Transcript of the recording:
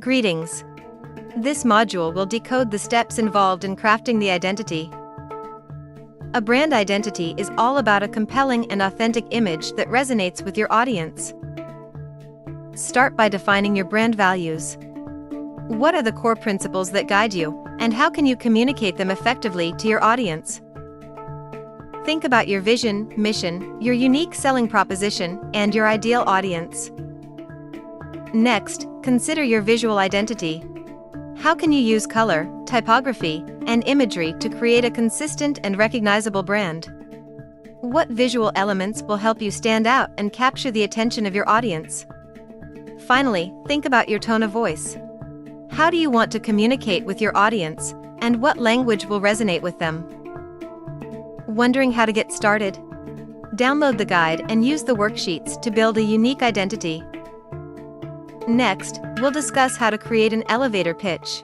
Greetings. This module will decode the steps involved in crafting the identity. A brand identity is all about a compelling and authentic image that resonates with your audience. Start by defining your brand values. What are the core principles that guide you, and how can you communicate them effectively to your audience? Think about your vision, mission, your unique selling proposition, and your ideal audience. Next, consider your visual identity. How can you use color, typography, and imagery to create a consistent and recognizable brand? What visual elements will help you stand out and capture the attention of your audience? Finally, think about your tone of voice. How do you want to communicate with your audience, and what language will resonate with them? Wondering how to get started? Download the guide and use the worksheets to build a unique identity. Next, we'll discuss how to create an elevator pitch.